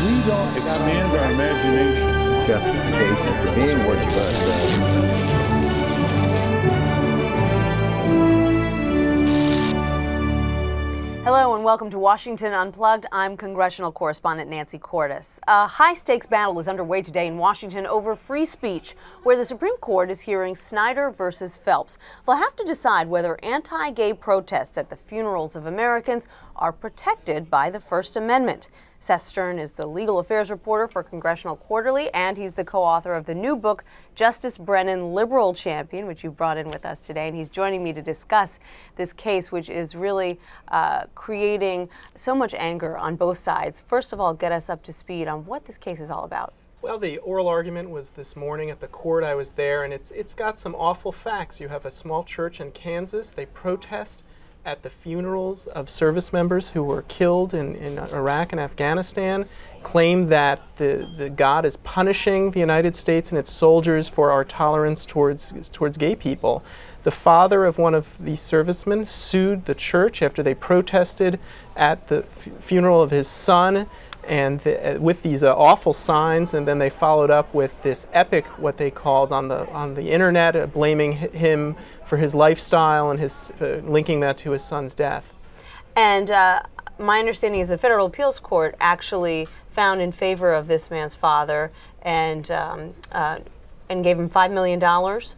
we don't expand our imagination. Justification for being what you are. Hello and welcome to Washington Unplugged. I'm congressional correspondent Nancy Cordes. A high-stakes battle is underway today in Washington over free speech, where the Supreme Court is hearing Snyder versus Phelps. They'll have to decide whether anti-gay protests at the funerals of Americans are protected by the First Amendment. Seth Stern is the legal affairs reporter for Congressional Quarterly, and he's the co-author of the new book, Justice Brennan, Liberal Champion, which you brought in with us today. And he's joining me to discuss this case, which is really creating so much anger on both sides. First of all, get us up to speed on what this case is all about. Well, the oral argument was this morning at the court. I was there, and it's got some awful facts. You have a small church in Kansas. They protest at the funerals of service members who were killed in Iraq and Afghanistan, claim that the God is punishing the United States and its soldiers for our tolerance towards gay people. The father of one of these servicemen sued the church after they protested at the funeral of his son, and with these awful signs, and then they followed up with this epic, what they called on the internet, blaming him for his lifestyle and his linking that to his son's death. And my understanding is the federal appeals court actually found in favor of this man's father and gave him $5 million?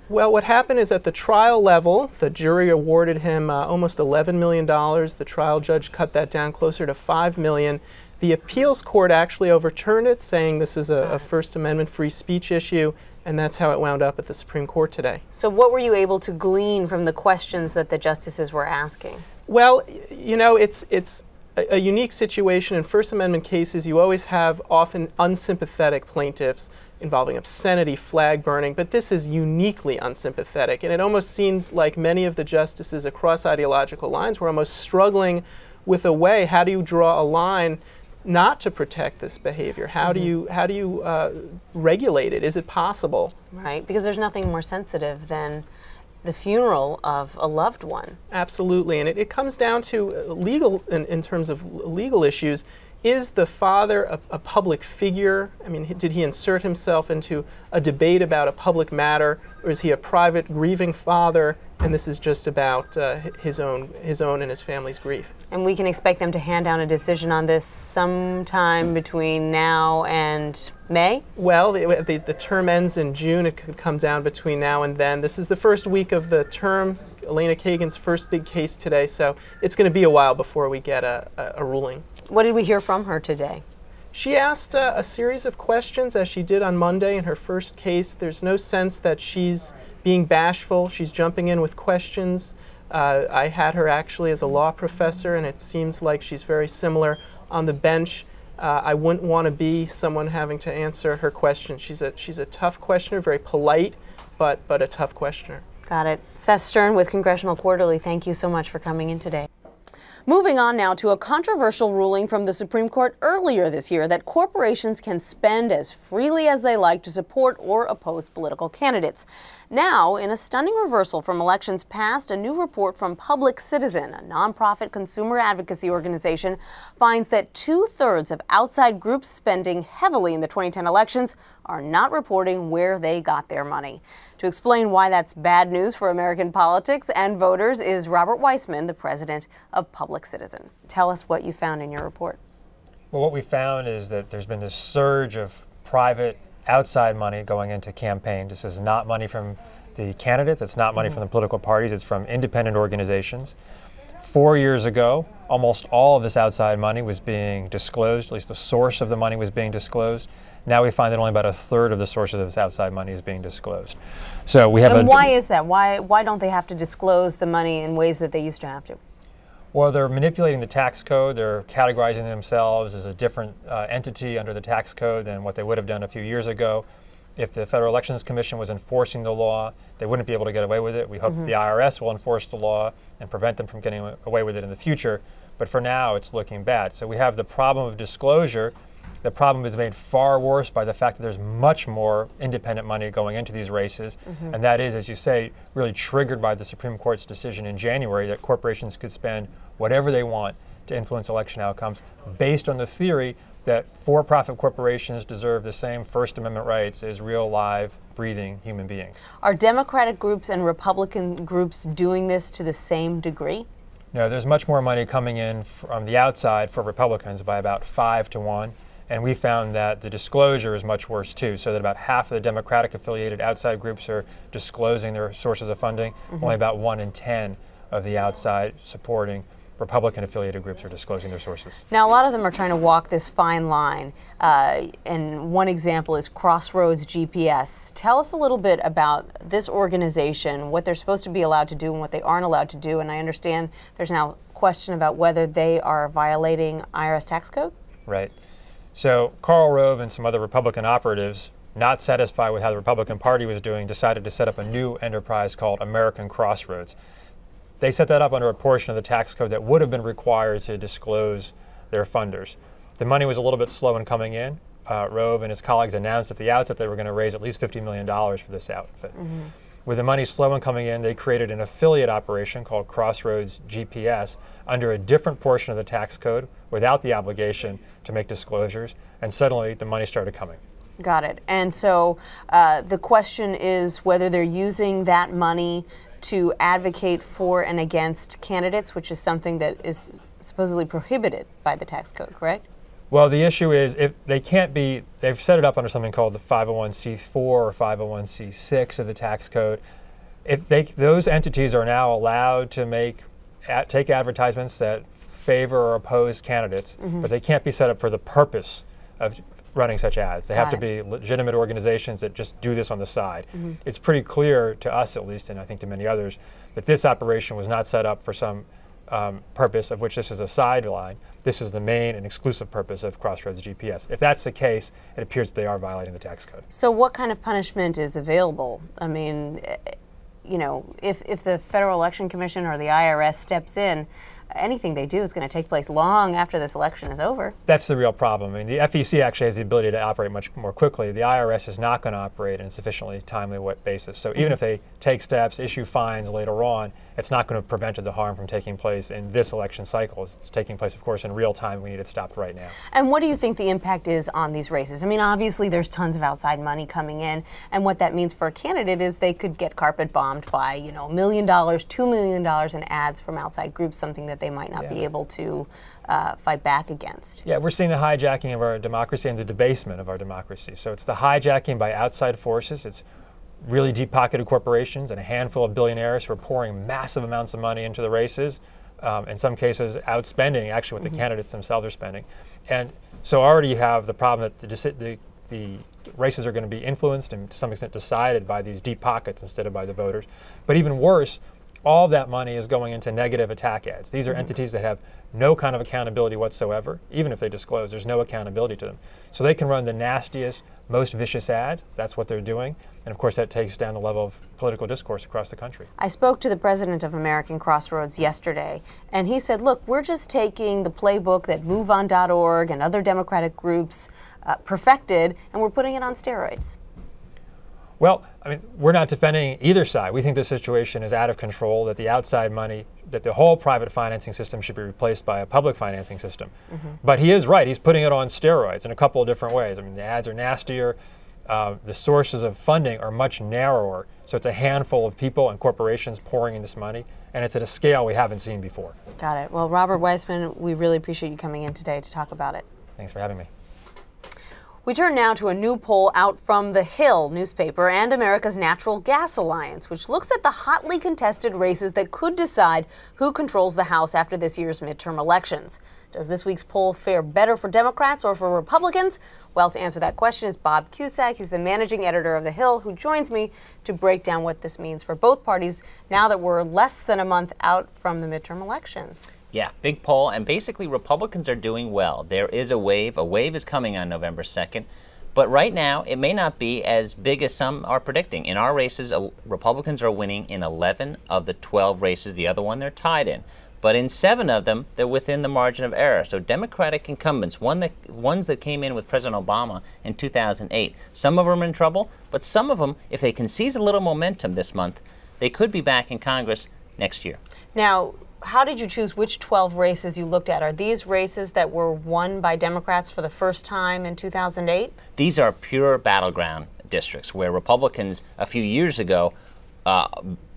Well, what happened is at the trial level, the jury awarded him almost $11 million. The trial judge cut that down closer to $5 million. The appeals court actually overturned it, saying this is a First Amendment free speech issue, and that's how it wound up at the Supreme Court today. So what were you able to glean from the questions that the justices were asking? Well, you know, it's a unique situation. In First Amendment cases, you always have often unsympathetic plaintiffs involving obscenity, flag burning, but this is uniquely unsympathetic. And it almost seemed like many of the justices across ideological lines were almost struggling with a way, how do you draw a line not to protect this behavior? How do you regulate it? Is it possible? Right, because there's nothing more sensitive than the funeral of a loved one. Absolutely, and it comes down to legal, in terms of legal issues. Is the father a public figure? I mean, did he insert himself into a debate about a public matter, or is he a private grieving father, and this is just about his own and his family's grief? And we can expect them to hand down a decision on this sometime between now and May? Well, the term ends in June. It could come down between now and then. This is the first week of the term, Elena Kagan's first big case today, so it's going to be a while before we get a ruling. What did we hear from her today? She asked a series of questions, as she did on Monday in her first case. There's no sense that she's being bashful. She's jumping in with questions. I had her actually as a law professor, and it seems like she's very similar on the bench. I wouldn't want to be someone having to answer her question. She's a tough questioner, very polite, but a tough questioner. Got it. Seth Stern with Congressional Quarterly, thank you so much for coming in today. Moving on now to a controversial ruling from the Supreme Court earlier this year that corporations can spend as freely as they like to support or oppose political candidates. Now, in a stunning reversal from elections past, a new report from Public Citizen, a nonprofit consumer advocacy organization, finds that 2/3 of outside groups spending heavily in the 2010 elections are not reporting where they got their money. To explain why that's bad news for American politics and voters is Robert Weissman, the president of Public Citizen. Tell us what you found in your report. Well, what we found is that there's been this surge of private outside money going into campaigns. This is not money from the candidates, it's not money from the political parties, it's from independent organizations. 4 years ago, almost all of this outside money was being disclosed, at least the source of the money was being disclosed. Now we find that only about 1/3 of the sources of this outside money is being disclosed. So we have And why is that? Why don't they have to disclose the money in ways that they used to have to? Well, they're manipulating the tax code. They're categorizing themselves as a different entity under the tax code than what they would have done a few years ago. If the Federal Elections Commission was enforcing the law, they wouldn't be able to get away with it. We hope that the IRS will enforce the law and prevent them from getting away with it in the future. But for now, it's looking bad. So we have the problem of disclosure. The problem is made far worse by the fact that there's much more independent money going into these races. And that is, as you say, really triggered by the Supreme Court's decision in January that corporations could spend whatever they want to influence election outcomes based on the theory that for-profit corporations deserve the same First Amendment rights as real, live, breathing human beings. Are Democratic groups and Republican groups doing this to the same degree? No, there's much more money coming in from the outside for Republicans by about 5 to 1. And we found that the disclosure is much worse too, so that about half of the Democratic-affiliated outside groups are disclosing their sources of funding. Only about 1 in 10 of the outside supporting Republican-affiliated groups are disclosing their sources. Now, a lot of them are trying to walk this fine line, and one example is Crossroads GPS. Tell us a little bit about this organization, what they're supposed to be allowed to do and what they aren't allowed to do, and I understand there's now a question about whether they are violating IRS tax code? Right. So Karl Rove and some other Republican operatives, not satisfied with how the Republican Party was doing, decided to set up a new enterprise called American Crossroads. They set that up under a portion of the tax code that would have been required to disclose their funders. The money was a little bit slow in coming in. Rove and his colleagues announced at the outset they were going to raise at least $50 million for this outfit. With the money slow in coming in, they created an affiliate operation called Crossroads GPS under a different portion of the tax code without the obligation to make disclosures, and suddenly the money started coming. Got it. And so the question is whether they're using that money to advocate for and against candidates, which is something that is supposedly prohibited by the tax code, correct? Well, the issue is if they can't be, they've set it up under something called the 501c4 or 501c6 of the tax code. If those entities are now allowed to take advertisements that favor or oppose candidates, but they can't be set up for the purpose of running such ads. They have to be legitimate organizations that just do this on the side. It's pretty clear to us, at least, and I think to many others, that this operation was not set up for some purpose of which this is a sideline. This is the main and exclusive purpose of Crossroads GPS. If that's the case, it appears that they are violating the tax code. So what kind of punishment is available? I mean, you know, if the Federal Election Commission or the IRS steps in, anything they do is going to take place long after this election is over. That's the real problem. I mean, the FEC actually has the ability to operate much more quickly. The IRS is not going to operate on a sufficiently timely basis. So even if they take steps, issue fines later on, it's not going to have prevented the harm from taking place in this election cycle. It's taking place, of course, in real time. We need it stopped right now. And what do you think the impact is on these races? I mean, obviously there's tons of outside money coming in, and what that means for a candidate is they could get carpet bombed by, you know, $1 million, $2 million in ads from outside groups, something that they might not be able to fight back against. Yeah, we're seeing the hijacking of our democracy and the debasement of our democracy. So it's the hijacking by outside forces. It's really deep-pocketed corporations and a handful of billionaires who are pouring massive amounts of money into the races, in some cases outspending actually what the candidates themselves are spending. And so already you have the problem that the races are going to be influenced and to some extent decided by these deep pockets instead of by the voters. But even worse, all of that money is going into negative attack ads. These are entities that have no kind of accountability whatsoever. Even if they disclose, there's no accountability to them. So they can run the nastiest, most vicious ads. That's what they're doing. And of course, that takes down the level of political discourse across the country. I spoke to the president of American Crossroads yesterday, and he said, look, we're just taking the playbook that MoveOn.org and other Democratic groups perfected, and we're putting it on steroids. Well, I mean, we're not defending either side. We think the situation is out of control, that the outside money, that the whole private financing system should be replaced by a public financing system. But he is right. He's putting it on steroids in a couple of different ways. I mean, the ads are nastier. The sources of funding are much narrower. So it's a handful of people and corporations pouring in this money, and it's at a scale we haven't seen before. Got it. Well, Robert Weissman, we really appreciate you coming in today to talk about it. Thanks for having me. We turn now to a new poll out from The Hill newspaper and America's Natural Gas Alliance, which looks at the hotly contested races that could decide who controls the House after this year's midterm elections. Does this week's poll fare better for Democrats or for Republicans? Well, to answer that question is Bob Cusack. He's the managing editor of The Hill, who joins me to break down what this means for both parties now that we're less than a month out from the midterm elections. Yeah, big poll, and basically Republicans are doing well. There is a wave. A wave is coming on November 2nd. But right now, it may not be as big as some are predicting. In our races, Republicans are winning in 11 of the 12 races. The other one, they're tied in. But in 7 of them, they're within the margin of error. So Democratic incumbents, ones that came in with President Obama in 2008, some of them are in trouble, but some of them, if they can seize a little momentum this month, they could be back in Congress next year. Now, how did you choose which 12 races you looked at? Are these races that were won by Democrats for the first time in 2008? These are pure battleground districts where Republicans a few years ago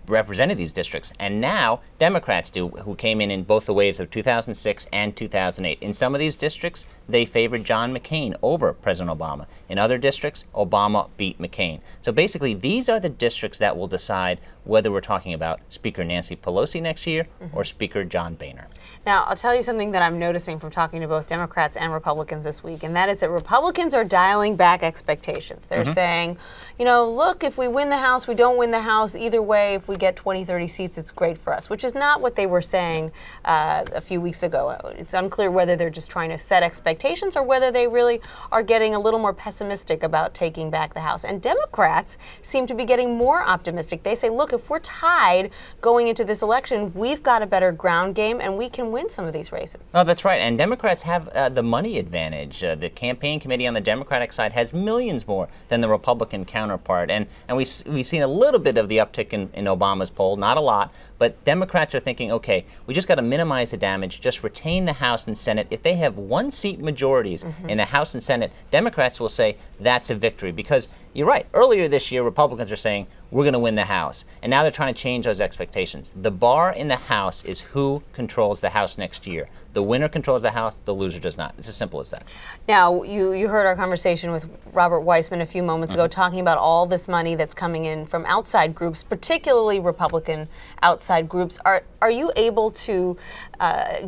represented these districts, and now Democrats do, who came in both the waves of 2006 and 2008. In some of these districts, they favored John McCain over President Obama. In other districts, Obama beat McCain. So basically, these are the districts that will decide whether we're talking about Speaker Nancy Pelosi next year or Speaker John Boehner. Now, I'll tell you something that I'm noticing from talking to both Democrats and Republicans this week, and that is that Republicans are dialing back expectations. They're saying, you know, look, if we win the House, we don't win the House. Either way, if we get 20, 30 seats, it's great for us, which is not what they were saying a few weeks ago. It's unclear whether they're just trying to set expectations or whether they really are getting a little more pessimistic about taking back the House. And Democrats seem to be getting more optimistic. They say, look, if we're tied going into this election, we've got a better ground game and we can win some of these races. Oh, that's right. And Democrats have the money advantage. The campaign committee on the Democratic side has millions more than the Republican counterpart. And we've seen a little bit of the uptick in Obama's poll, not a lot, but Democrats are thinking, okay, we just got to minimize the damage, just retain the House and Senate. If they have one-seat majorities in the House and Senate, Democrats will say that's a victory. Because you're right, earlier this year, Republicans are saying, we're going to win the House. And now they're trying to change those expectations. The bar in the House is who controls the House next year. The winner controls the House, the loser does not. It's as simple as that. Now, you heard our conversation with Robert Weissman a few moments ago talking about all this money that's coming in from outside groups, particularly Republican outside groups. Are you able to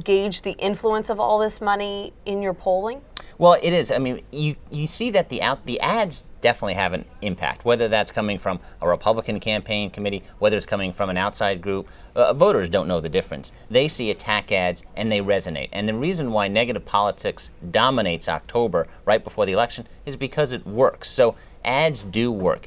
gauge the influence of all this money in your polling? Well, it is. I mean, you see that the ads definitely have an impact, whether that's coming from a Republican campaign committee, whether it's coming from an outside group. Voters don't know the difference. They see attack ads and they resonate. And the reason why negative politics dominates October right before the election is because it works. So ads do work.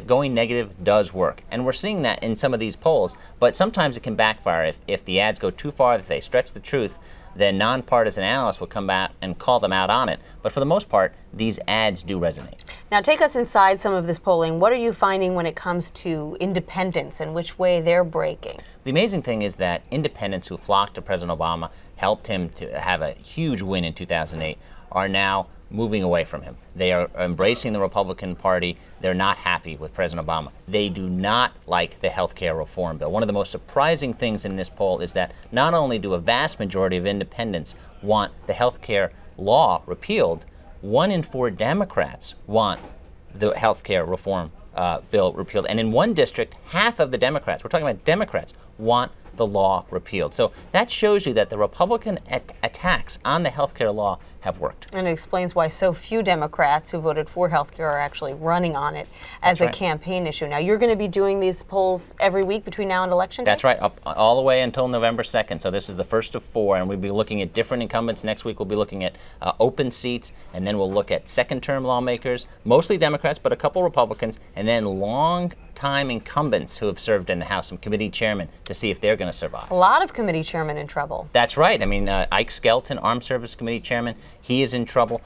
Going negative does work. And we're seeing that in some of these polls. But sometimes it can backfire if the ads go too far, if they stretch the truth. Then nonpartisan analysts will come back and call them out on it. But for the most part, these ads do resonate. Now, take us inside some of this polling. What are you finding when it comes to independents and which way they're breaking? The amazing thing is that independents who flocked to President Obama, helped him to have a huge win in 2008, are now moving away from him. They are embracing the Republican Party. They're not happy with President Obama. They do not like the health care reform bill. One of the most surprising things in this poll is that not only do a vast majority of independents want the health care law repealed, 1 in 4 Democrats want the health care reform bill repealed. And in one district, half of the Democrats, we're talking about Democrats, want the law repealed. So that shows you that the Republican attacks on the health care law have worked. And it explains why so few Democrats who voted for health care are actually running on it as a campaign issue. Now, you're going to be doing these polls every week between now and Election Day? That's right, up all the way until November 2nd. So this is the first of 4, and we'll be looking at different incumbents. Next week, we'll be looking at open seats, and then we'll look at second-term lawmakers, mostly Democrats, but a couple Republicans, and then long-time incumbents who have served in the House and committee chairmen to see if they're going to survive. A lot of committee chairmen in trouble. That's right. I mean, Ike Skelton, Armed Service Committee Chairman, he is in trouble.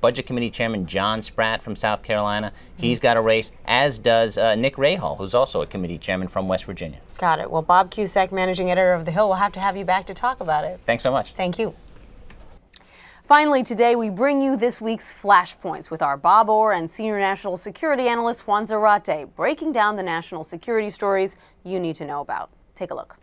Budget Committee Chairman John Spratt from South Carolina, he's got a race, as does Nick Rahal, who's also a committee chairman from West Virginia. Got it. Well, Bob Cusack, managing editor of The Hill, we'll have to have you back to talk about it. Thanks so much. Thank you. Finally, today we bring you this week's Flashpoints with our Bob Orr and senior national security analyst Juan Zarate, breaking down the national security stories you need to know about. Take a look.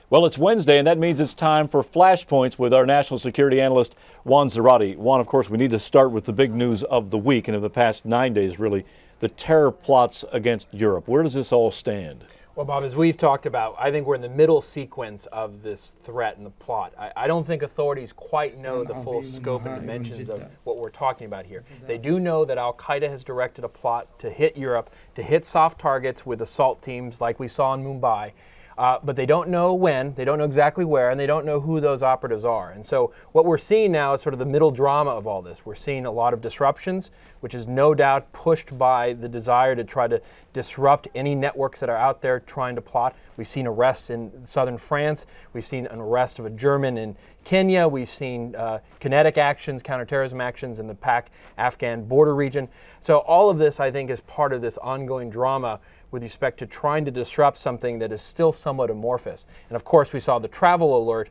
Well, it's Wednesday, and that means it's time for Flashpoints with our national security analyst, Juan Zarate. Juan, of course, we need to start with the big news of the week, and of the past 9 days, really, the terror plots against Europe. Where does this all stand? Well, Bob, as we've talked about, I think we're in the middle sequence of this threat and the plot. I don't think authorities quite know the full scope and dimensions of what we're talking about here. They do know that al-Qaeda has directed a plot to hit Europe, to hit soft targets with assault teams like we saw in Mumbai. But they don't know when, they don't know exactly where, and they don't know who those operatives are. And so what we're seeing now is sort of the middle drama of all this. We're seeing a lot of disruptions, which is no doubt pushed by the desire to try to disrupt any networks that are out there trying to plot. We've seen arrests in southern France. We've seen an arrest of a German in Kenya. We've seen kinetic actions, counterterrorism actions in the Pak-Afghan border region. So all of this, I think, is part of this ongoing drama with respect to trying to disrupt something that is still somewhat amorphous. And of course, we saw the travel alert,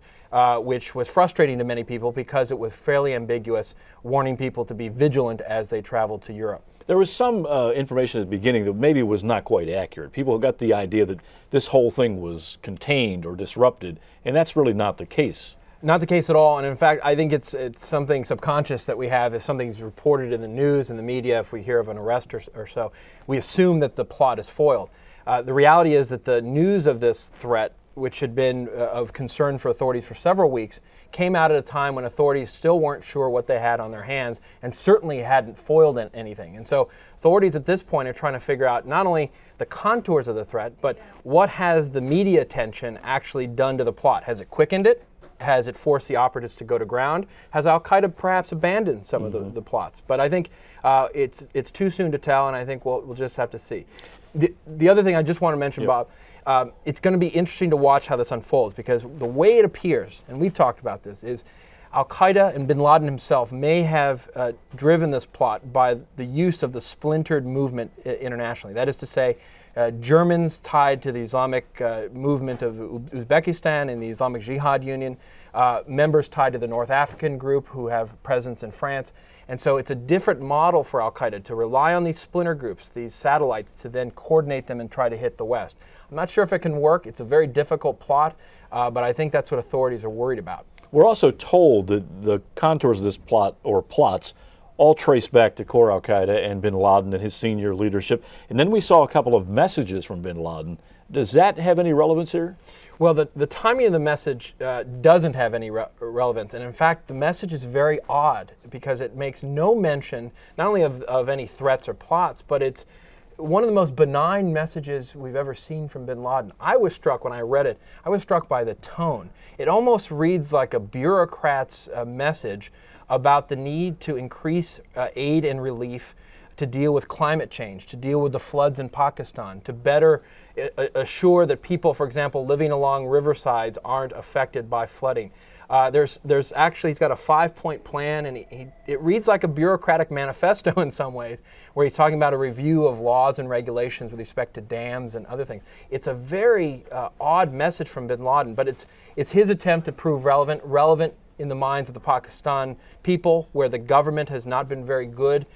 which was frustrating to many people because it was fairly ambiguous, warning people to be vigilant as they traveled to Europe. There was some information at the beginning that maybe was not quite accurate. People got the idea that this whole thing was contained or disrupted, and that's really not the case. Not the case at all, and in fact, I think it's something subconscious that we have. If something's reported in the news and the media, if we hear of an arrest or so, we assume that the plot is foiled. The reality is that the news of this threat, which had been of concern for authorities for several weeks, came out at a time when authorities still weren't sure what they had on their hands and certainly hadn't foiled anything. And so authorities at this point are trying to figure out not only the contours of the threat, but what has the media attention actually done to the plot? Has it quickened it? Has it forced the operatives to go to ground? Has al-Qaeda perhaps abandoned some of the plots? But I think it's too soon to tell, and I think we'll just have to see. The other thing I just want to mention, Bob, it's going to be interesting to watch how this unfolds, because the way it appears, and we've talked about this, is al-Qaeda and bin Laden himself may have driven this plot by the use of the splintered movement internationally. That is to say, Germans tied to the Islamic movement of Uzbekistan and the Islamic Jihad Union, members tied to the North African group who have presence in France. And so it's a different model for al-Qaeda to rely on these splinter groups, these satellites, to then coordinate them and try to hit the West. I'm not sure if it can work. It's a very difficult plot, but I think that's what authorities are worried about. We're also told that the contours of this plot, or plots, all trace back to core al-Qaeda and bin Laden and his senior leadership. And then we saw a couple of messages from bin Laden. Does that have any relevance here? Well, the timing of the message doesn't have any relevance. And in fact, the message is very odd because it makes no mention not only of any threats or plots, but it's one of the most benign messages we've ever seen from bin Laden. I was struck when I read it. I was struck by the tone. It almost reads like a bureaucrat's message about the need to increase aid and relief to deal with climate change, to deal with the floods in Pakistan, to better assure that people, for example, living along riversides aren't affected by flooding. There's actually, he's got a 5-point plan, and it reads like a bureaucratic manifesto in some ways, where he's talking about a review of laws and regulations with respect to dams and other things. It's a very odd message from bin Laden, but it's his attempt to prove relevant in the minds of the Pakistan people, where the government has not been very good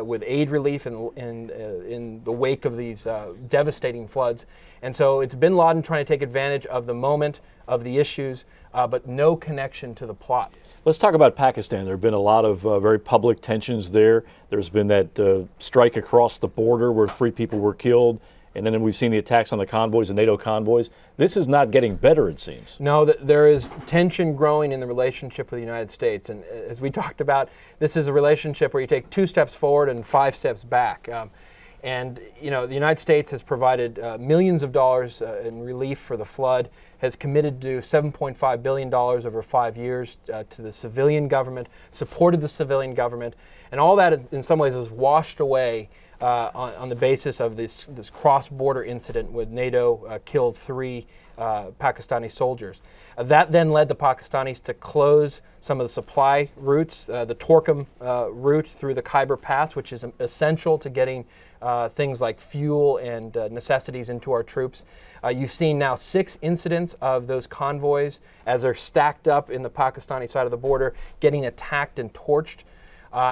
with aid relief in the wake of these devastating floods. And so it's bin Laden trying to take advantage of the moment, of the issues, but no connection to the plot. Let's talk about Pakistan. There have been a lot of very public tensions there. There's been that strike across the border where 3 people were killed. And then we've seen the attacks on the convoys, the NATO convoys. This is not getting better, it seems. No, there is tension growing in the relationship with the United States. And as we talked about, this is a relationship where you take 2 steps forward and 5 steps back. And you know, the United States has provided millions of dollars in relief for the flood, has committed to $7.5 billion over 5 years to the civilian government, supported the civilian government, and all that in some ways is washed away on the basis of this cross-border incident with NATO killed 3 Pakistani soldiers. That then led the Pakistanis to close some of the supply routes, the Torkham route through the Khyber Pass, which is essential to getting things like fuel and necessities into our troops. You've seen now 6 incidents of those convoys as they're stacked up in the Pakistani side of the border, getting attacked and torched.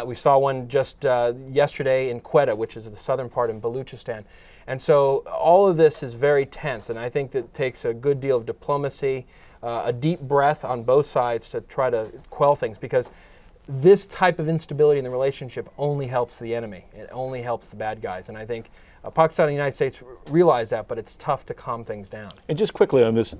We saw one just yesterday in Quetta, which is the southern part in Baluchistan. And so all of this is very tense, and I think that it takes a good deal of diplomacy, a deep breath on both sides to try to quell things, because this type of instability in the relationship only helps the enemy. It only helps the bad guys. And I think Pakistan and the United States realize that, but it's tough to calm things down. And just quickly on this,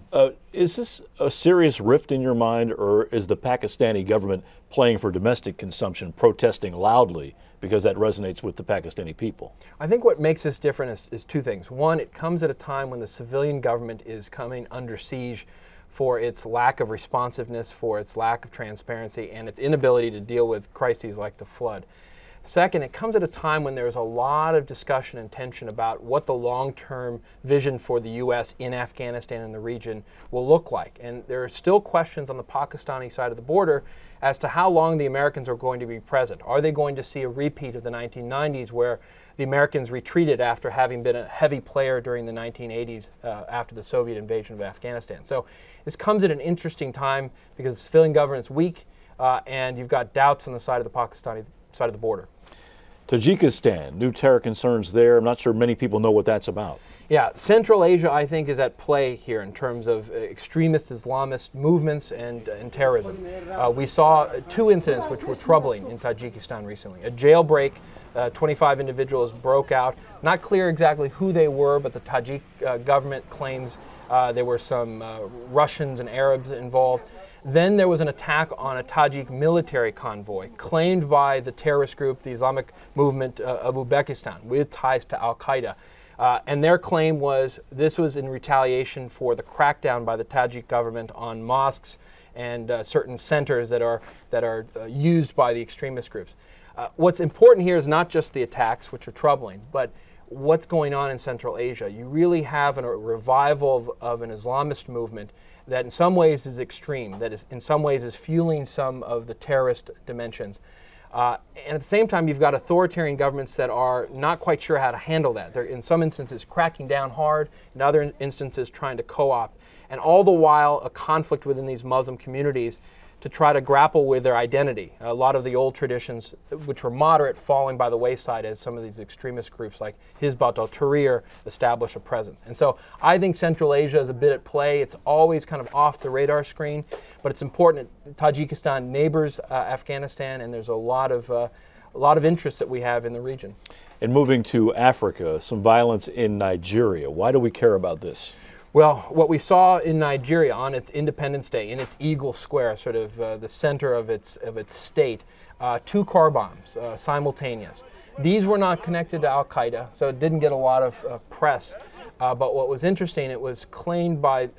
is this a serious rift in your mind, or is the Pakistani government playing for domestic consumption, protesting loudly because that resonates with the Pakistani people? I think what makes this different is 2 things. One, it comes at a time when the civilian government is coming under siege for its lack of responsiveness, for its lack of transparency, and its inability to deal with crises like the flood. Second, it comes at a time when there's a lot of discussion and tension about what the long-term vision for the U.S. in Afghanistan and the region will look like. And there are still questions on the Pakistani side of the border as to how long the Americans are going to be present. Are they going to see a repeat of the 1990s where the Americans retreated after having been a heavy player during the 1980s after the Soviet invasion of Afghanistan? So this comes at an interesting time because the civilian government's weak and you've got doubts on the side of the Pakistani side of the border. Tajikistan, new terror concerns there. I'm not sure many people know what that's about. Yeah, Central Asia, I think, is at play here in terms of extremist Islamist movements and terrorism. We saw two incidents which were troubling in Tajikistan recently. A jailbreak, 25 individuals broke out. Not clear exactly who they were, but the Tajik government claims there were some Russians and Arabs involved. Then there was an attack on a Tajik military convoy claimed by the terrorist group, the Islamic movement of Uzbekistan, with ties to Al-Qaeda. And their claim was this was in retaliation for the crackdown by the Tajik government on mosques and certain centers that are used by the extremist groups. What's important here is not just the attacks, which are troubling, but what's going on in Central Asia. You really have a revival of an Islamist movement that in some ways is extreme, that is in some ways is fueling some of the terrorist dimensions. And at the same time, you've got authoritarian governments that are not quite sure how to handle that. They're in some instances cracking down hard, in other instances trying to co-opt. And all the while, a conflict within these Muslim communities to try to grapple with their identity. A lot of the old traditions, which were moderate, falling by the wayside as some of these extremist groups like Hizb ut-Tahrir establish a presence. And so I think Central Asia is a bit at play. It's always kind of off the radar screen, but it's important. Tajikistan neighbors Afghanistan, and there's a lot of interest that we have in the region. And moving to Africa, some violence in Nigeria. Why do we care about this? Well, what we saw in Nigeria on its Independence Day, in its Eagle Square, sort of the center of its state, 2 car bombs simultaneous. These were not connected to Al-Qaeda, so it didn't get a lot of press. But what was interesting, it was claimed by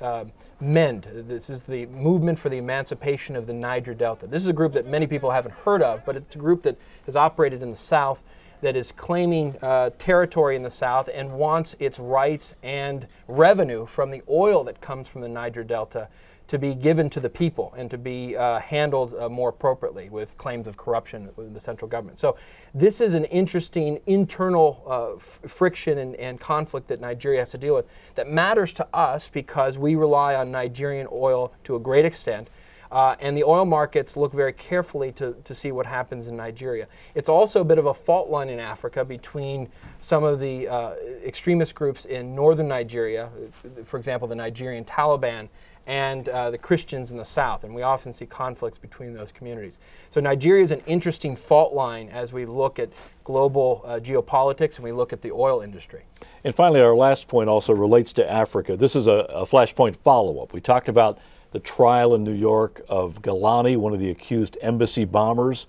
MEND. This is the Movement for the Emancipation of the Niger Delta. This is a group that many people haven't heard of, but it's a group that has operated in the South, that is claiming territory in the South and wants its rights and revenue from the oil that comes from the Niger Delta to be given to the people and to be handled more appropriately, with claims of corruption within the central government. So this is an interesting internal friction and conflict that Nigeria has to deal with that matters to us because we rely on Nigerian oil to a great extent. And the oil markets look very carefully to see what happens in Nigeria. It's also a bit of a fault line in Africa between some of the extremist groups in northern Nigeria, for example, the Nigerian Taliban, and the Christians in the south. And we often see conflicts between those communities. So Nigeria is an interesting fault line as we look at global geopolitics and we look at the oil industry. And finally, our last point also relates to Africa. This is a Flashpoint follow-up. We talked about the trial in New York of Galani, one of the accused embassy bombers.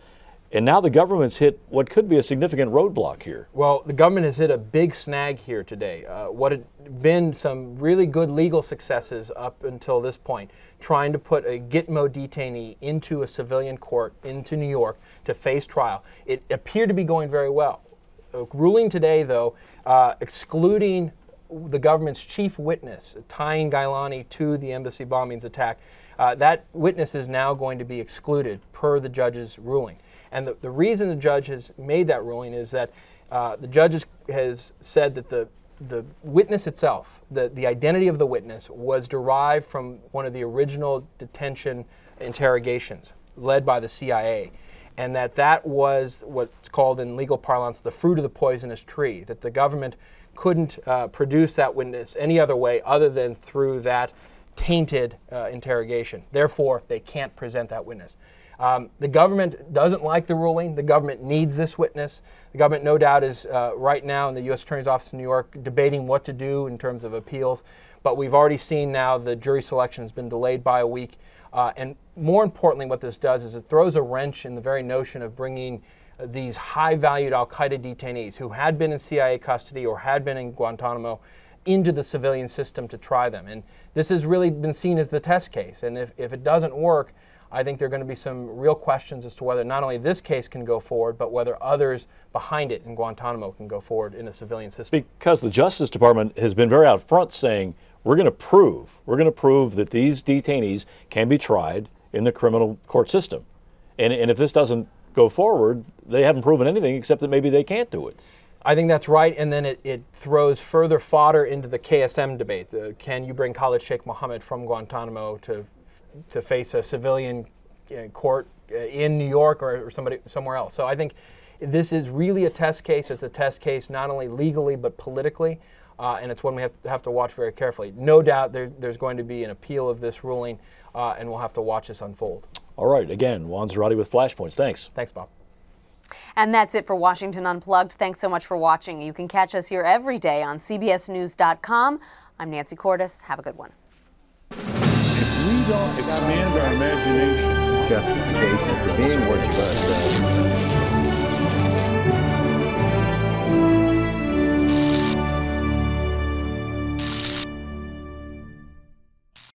And now the government's hit what could be a significant roadblock here. Well, the government has hit a big snag here today. What had been some really good legal successes up until this point, trying to put a Gitmo detainee into a civilian court into New York to face trial. It appeared to be going very well. Ruling today, though, excluding the government's chief witness, tying Gailani to the embassy bombings attack, that witness is now going to be excluded per the judge's ruling. And the reason the judge has made that ruling is that the judge has said that the witness itself, the identity of the witness, was derived from one of the original detention interrogations led by the CIA. And that was what's called in legal parlance the fruit of the poisonous tree, that the government couldn't produce that witness any other way other than through that tainted interrogation. Therefore, they can't present that witness. The government doesn't like the ruling. The government needs this witness. The government, no doubt, is right now in the U.S. Attorney's Office in New York debating what to do in terms of appeals. But we've already seen now the jury selection has been delayed by a week. And more importantly, what this does is it throws a wrench in the very notion of bringing these high-valued al-Qaeda detainees who had been in CIA custody or had been in Guantanamo into the civilian system to try them. And this has really been seen as the test case. And if it doesn't work, I think there are going to be some real questions as to whether not only this case can go forward, but whether others behind it in Guantanamo can go forward in a civilian system. Because the Justice Department has been very out front saying, we're going to prove that these detainees can be tried in the criminal court system. And if this doesn't go forward, they haven't proven anything except that maybe they can't do it. I think that's right, and then it throws further fodder into the KSM debate. Can you bring Khalid Sheikh Mohammed from Guantanamo to face a civilian court in New York or somewhere else? So I think this is really a test case. It's a test case not only legally but politically, and it's one we have to watch very carefully. No doubt there's going to be an appeal of this ruling, and we'll have to watch this unfold. All right, again, Juan Zarate with Flashpoints. Thanks. Thanks, Bob. And that's it for Washington Unplugged. Thanks so much for watching. You can catch us here every day on CBSNews.com. I'm Nancy Cordes. Have a good one. If we don't expand our imagination, Justification for being what you are.